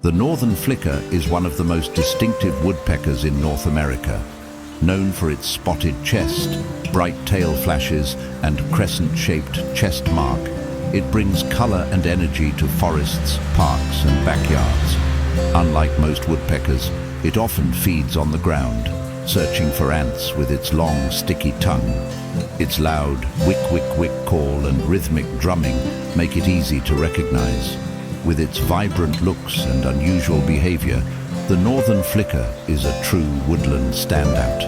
The Northern Flicker is one of the most distinctive woodpeckers in North America. Known for its spotted chest, bright tail flashes, and crescent-shaped chest mark, it brings color and energy to forests, parks, and backyards. Unlike most woodpeckers, it often feeds on the ground, searching for ants with its long, sticky tongue. Its loud wick-wick-wick call and rhythmic drumming make it easy to recognize. With its vibrant looks and unusual behavior, the Northern Flicker is a true woodland standout.